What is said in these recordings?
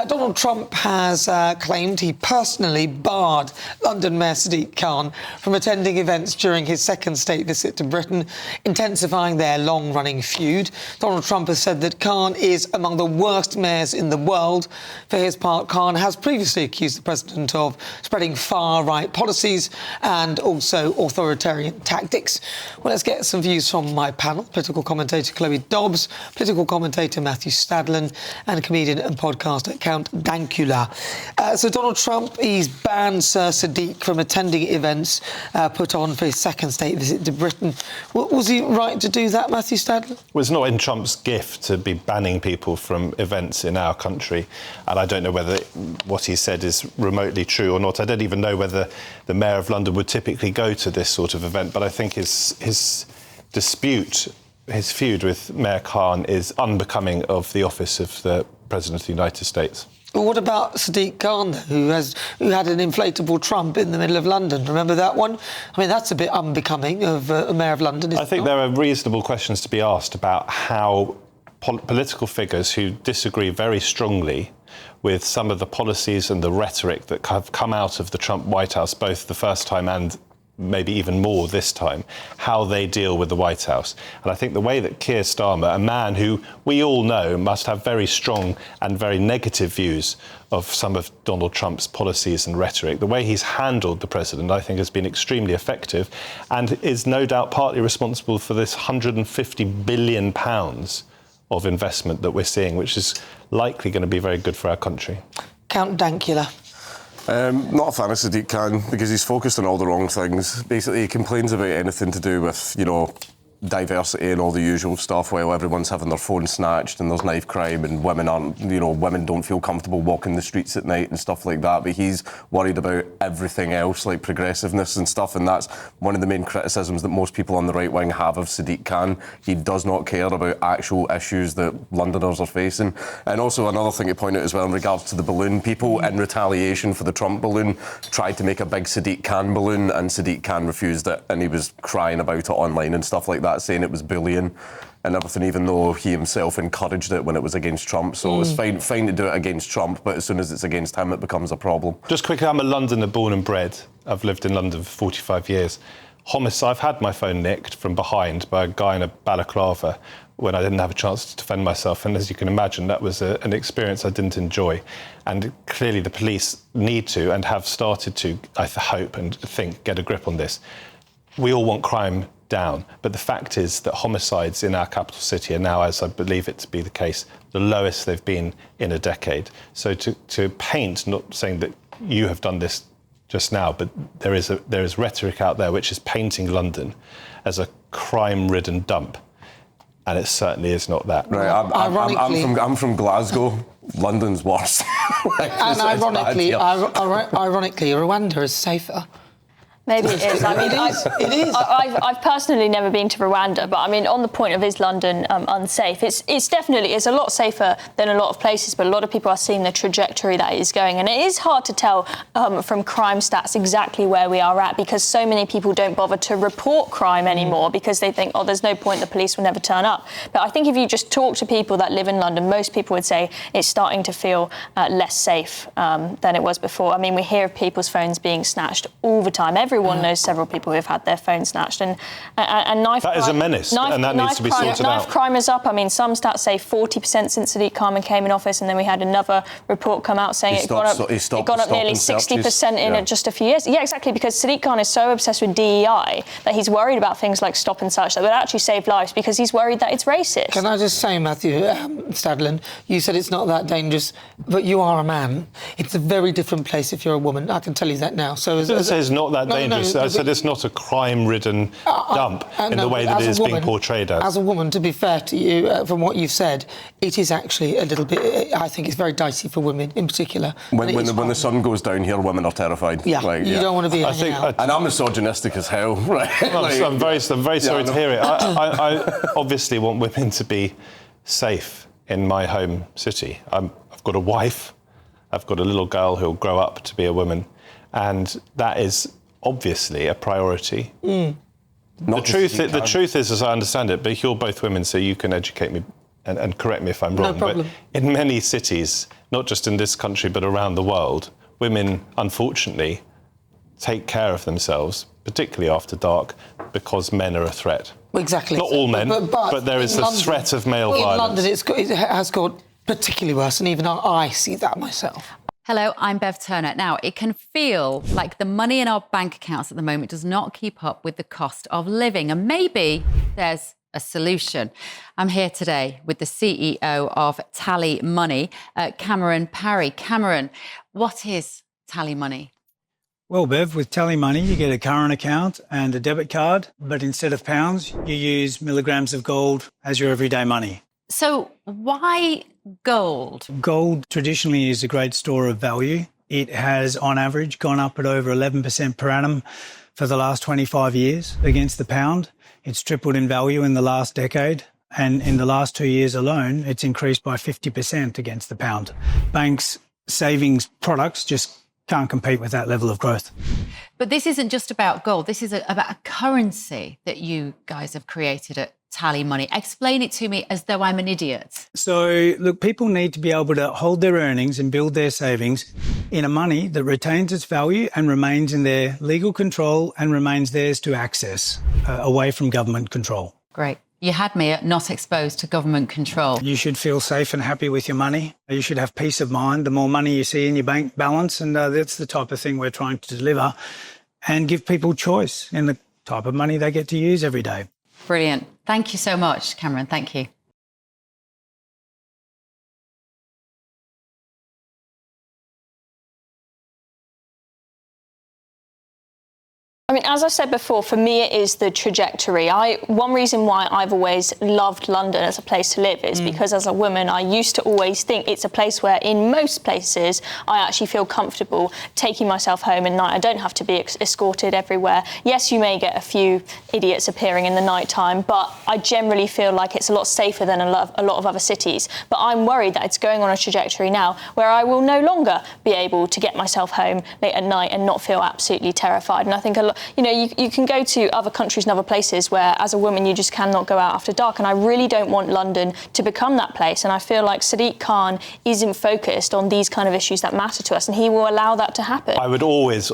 Donald Trump has claimed he personally barred London Mayor Sadiq Khan from attending events during his second state visit to Britain, intensifying their long-running feud. Donald Trump has said that Khan is among the worst mayors in the world. For his part, Khan has previously accused the president of spreading far-right policies and also authoritarian tactics. Well, let's get some views from my panel. Political commentator Chloe Dobbs, political commentator Matthew Stadlen, and comedian and podcaster Count Dankula. So Donald Trump, he's banned Sir Sadiq from attending events put on for his second state visit to Britain. Was he right to do that, Matthew Stadlen? Well, it's not in Trump's gift to be banning people from events in our country, and I don't know whether what he said is remotely true or not. I don't even know whether the Mayor of London would typically go to this sort of event, but I think his dispute, his feud with Mayor Khan is unbecoming of the office of the President of the United States. Well, what about Sadiq Khan, who had an inflatable Trump in the middle of London? Remember that one? I mean, that's a bit unbecoming of a Mayor of London, isn't it? I think there are reasonable questions to be asked about how political figures who disagree very strongly with some of the policies and the rhetoric that have come out of the Trump White House, both the first time and maybe even more this time, how they deal with the White House. And I think the way that Keir Starmer, a man who we all know must have very strong and very negative views of some of Donald Trump's policies and rhetoric, the way he's handled the president, I think, has been extremely effective and is no doubt partly responsible for this £150 billion of investment that we're seeing, which is likely going to be very good for our country. Count Dankula. Not a fan of Sadiq Khan because he's focused on all the wrong things. Basically, he complains about anything to do with, diversity and all the usual stuff while everyone's having their phone snatched and there's knife crime and women don't feel comfortable walking the streets at night and stuff like that. But he's worried about everything else, like progressiveness and stuff, and that's one of the main criticisms that most people on the right wing have of Sadiq Khan. He does not care about actual issues that Londoners are facing. And also another thing to point out as well in regards to the balloon, people in retaliation for the Trump balloon tried to make a big Sadiq Khan balloon and Sadiq Khan refused it, and he was crying about it online and stuff like that, saying it was bullying and everything, even though he himself encouraged it when it was against Trump. So it was fine to do it against Trump, but as soon as it's against him, it becomes a problem. Just quickly, I'm a Londoner born and bred. I've lived in London for 45 years. Homicide, I've had my phone nicked from behind by a guy in a balaclava when I didn't have a chance to defend myself. And as you can imagine, that was an experience I didn't enjoy. And clearly the police need to and have started to, I hope and think, get a grip on this. We all want crime down, but the fact is that homicides in our capital city are now, as I believe it to be the case, the lowest they've been in a decade. So to paint, not saying that you have done this just now, but there is rhetoric out there which is painting London as a crime-ridden dump, and it certainly is not that. Right, I'm from Glasgow. London's worse. And ironically, Rwanda is safer. Maybe it is. I mean, it is. I've personally never been to Rwanda, but I mean, on the point of is London unsafe? It's definitely a lot safer than a lot of places, but a lot of people are seeing the trajectory that it is going, and it is hard to tell from crime stats exactly where we are at because so many people don't bother to report crime anymore because they think, there's no point, the police will never turn up. But I think if you just talk to people that live in London, most people would say it's starting to feel less safe than it was before. I mean, we hear of people's phones being snatched all the time. Everyone knows several people who have had their phones snatched, and knife crime. That is a menace, and that needs to be sorted out. Knife crime is up. I mean, some stats say 40% since Sadiq Khan came in office, and then we had another report come out saying it got up nearly 60% in just a few years. Yeah, exactly, because Sadiq Khan is so obsessed with DEI that he's worried about things like stop and search that would actually save lives because he's worried that it's racist. Can I just say, Matthew Stadlen, you said it's not that dangerous, but you are a man. It's a very different place if you're a woman. I can tell you that now. So it says not that dangerous. I said it's not a crime-ridden dump in the way that it is being portrayed as. As a woman, to be fair to you, from what you've said, it is actually a little bit, I think it's very dicey for women in particular. When the sun goes down here, women are terrified. Yeah, you don't want to be hanging out. And I'm misogynistic as hell, right? Well, I'm very sorry to hear it. I obviously want women to be safe in my home city. I've got a wife, I've got a little girl who'll grow up to be a woman, and that is obviously a priority. The truth is, as I understand it, but you're both women, so you can educate me and correct me if I'm wrong, but in many cities, not just in this country but around the world, women, unfortunately, take care of themselves, particularly after dark, because men are a threat. Exactly. Not all men, but there is a threat of male violence. In London, it has got particularly worse, and even I see that myself. Hello, I'm Bev Turner. Now, it can feel like the money in our bank accounts at the moment does not keep up with the cost of living, and maybe there's a solution. I'm here today with the CEO of TallyMoney, Cameron Parry. Cameron, what is TallyMoney? Well, Bev, with TallyMoney, you get a current account and a debit card, but instead of pounds, you use milligrams of gold as your everyday money. So why gold? Gold traditionally is a great store of value. It has, on average, gone up at over 11% per annum for the last 25 years against the pound. It's tripled in value in the last decade. And in the last 2 years alone, it's increased by 50% against the pound. Banks' savings products just can't compete with that level of growth. But this isn't just about gold. This is about a currency that you guys have created at TallyMoney. Explain it to me as though I'm an idiot. So, look, people need to be able to hold their earnings and build their savings in a money that retains its value and remains in their legal control and remains theirs to access, away from government control. Great. You had me at not exposed to government control. You should feel safe and happy with your money. You should have peace of mind the more money you see in your bank balance, and that's the type of thing we're trying to deliver and give people choice in the type of money they get to use every day. Brilliant. Thank you so much, Cameron. Thank you. I mean, as I said before, for me it is the trajectory. One reason why I've always loved London as a place to live is because as a woman I used to always think it's a place where in most places I actually feel comfortable taking myself home at night. I don't have to be escorted everywhere. Yes, you may get a few idiots appearing in the night time, but I generally feel like it's a lot safer than a lot of other cities. But I'm worried that it's going on a trajectory now where I will no longer be able to get myself home late at night and not feel absolutely terrified. And I think you can go to other countries and other places where, as a woman, you just cannot go out after dark. And I really don't want London to become that place. And I feel like Sadiq Khan isn't focused on these kind of issues that matter to us, and he will allow that to happen. I would always,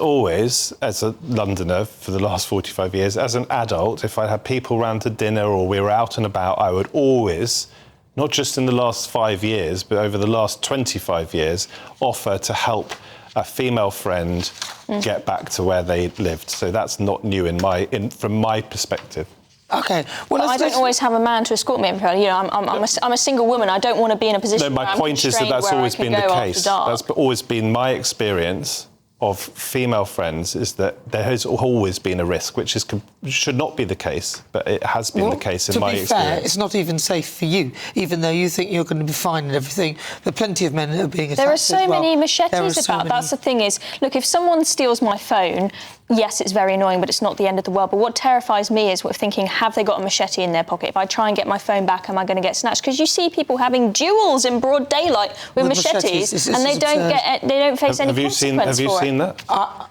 as a Londoner for the last 45 years, as an adult, if I had people round to dinner or we were out and about, I would always, not just in the last 5 years, but over the last 25 years, offer to help a female friend get back to where they lived. So that's not new from my perspective. OK. Well, I don't always have a man to escort me everywhere. You know, I'm a single woman. I don't want to be in a position where I'm point is that that's always been the case. That's always been my experience of female friends, is that there has always been a risk, which should not be the case, but it has been the case in my experience. To be fair, it's not even safe for you, even though you think you're going to be fine and everything. But plenty of men are being attacked. There are so many machetes about. That's the thing is, look, if someone steals my phone, yes, it's very annoying, but it's not the end of the world. But what terrifies me is thinking, have they got a machete in their pocket? If I try and get my phone back, am I going to get snatched? Because you see people having duels in broad daylight with machetes, and they don't face any consequence. Have you seen that?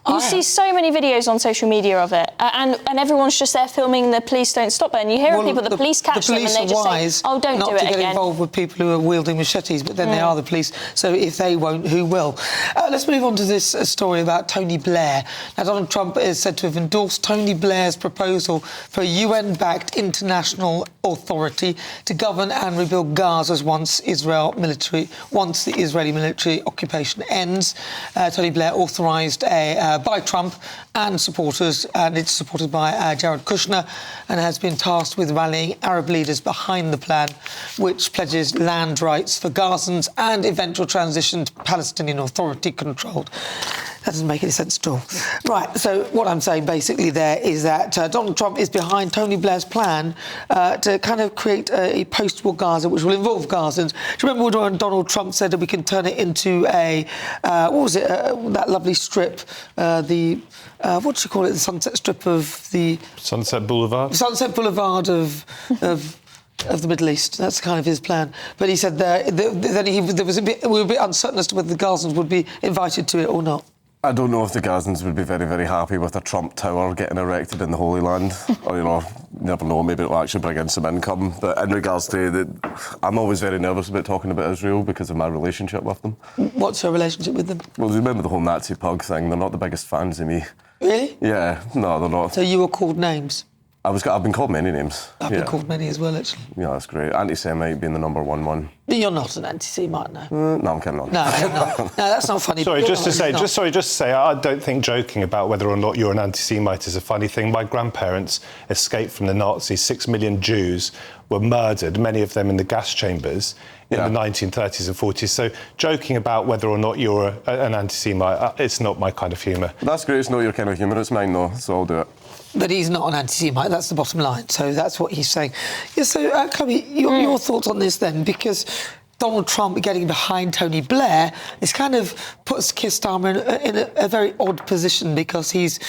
You see so many videos on social media of it, and everyone's just there filming. The police don't stop it, and you hear of people. The police catch them, and they just say, "Oh, don't do it again." Not to get involved with people who are wielding machetes, but then they are the police. So if they won't, who will? Let's move on to this story about Tony Blair. Now, Donald Trump is said to have endorsed Tony Blair's proposal for a UN-backed international authority to govern and rebuild Gaza once the Israeli military occupation ends. Tony Blair authorised by Trump and supporters, and it's supported by Jared Kushner, and has been tasked with rallying Arab leaders behind the plan, which pledges land rights for Gazans and eventual transition to Palestinian Authority controlled. That doesn't make any sense at all. Right, so what I'm saying basically there is that Donald Trump is behind Tony Blair's plan to kind of create a post-war Gaza, which will involve Gazans. Do you remember when Donald Trump said that we can turn it into that lovely strip, what do you call it, the Sunset Strip of the... Sunset Boulevard? Sunset Boulevard of the Middle East. That's kind of his plan. But he said we were a bit uncertain as to whether the Gazans would be invited to it or not. I don't know if the Gazans would be very, very happy with a Trump Tower getting erected in the Holy Land. Or, you never know, maybe it'll actually bring in some income. But in regards to I'm always very nervous about talking about Israel because of my relationship with them. What's your relationship with them? Well, you remember the whole Nazi pug thing? They're not the biggest fans of me. Really? Yeah, no, they're not. So you were called names? I've been called many names. I've been called many as well, actually. Yeah, that's great. Anti-Semite being the number one. You're not an anti-Semite, no. No, I'm kidding on. No, that's not funny. Sorry, just to say, I don't think joking about whether or not you're an anti-Semite is a funny thing. My grandparents escaped from the Nazis. 6 million Jews were murdered, many of them in the gas chambers in the 1930s and 40s. So joking about whether or not you're an anti-Semite, it's not my kind of humour. That's great. It's not your kind of humour. It's mine, though, so I'll do it. But he's not an anti-Semite, that's the bottom line. So that's what he's saying. Yeah, so, Chloe, your thoughts on this then? Because Donald Trump getting behind Tony Blair, this kind of puts Keir Starmer in a very odd position because he's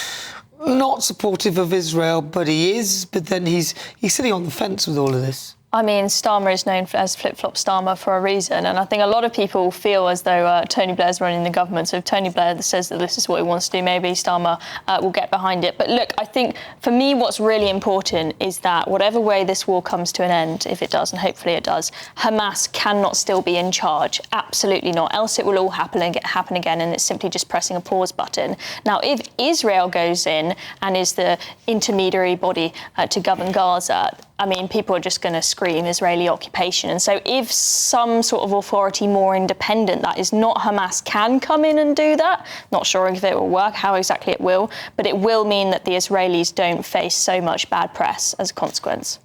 not supportive of Israel, but he is. But then he's sitting on the fence with all of this. I mean, Starmer is known as flip-flop Starmer for a reason, and I think a lot of people feel as though Tony Blair's running the government, so if Tony Blair says that this is what he wants to do, maybe Starmer will get behind it. But look, I think for me what's really important is that whatever way this war comes to an end, if it does, and hopefully it does, Hamas cannot still be in charge. Absolutely not. Else it will all happen again, and it's simply just pressing a pause button. Now, if Israel goes in and is the intermediary body to govern Gaza, I mean, people are just going to scream Israeli occupation. And so if some sort of authority more independent that is not Hamas can come in and do that, not sure if it will work, how exactly it will, but it will mean that the Israelis don't face so much bad press as a consequence.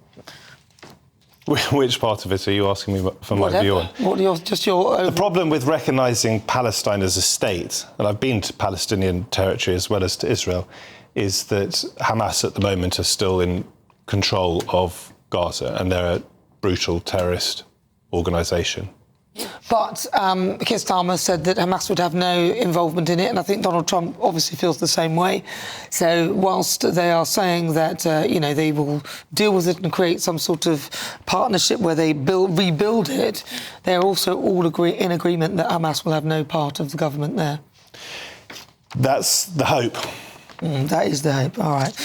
Which part of it are you asking me for my view on? The problem with recognising Palestine as a state, and I've been to Palestinian territory as well as to Israel, is that Hamas at the moment are still in control of Gaza, and they're a brutal terrorist organisation. But Keir Starmer said that Hamas would have no involvement in it, and I think Donald Trump obviously feels the same way. So whilst they are saying that, they will deal with it and create some sort of partnership where they rebuild it, they're also all in agreement that Hamas will have no part of the government there. That's the hope. That is the hope. All right.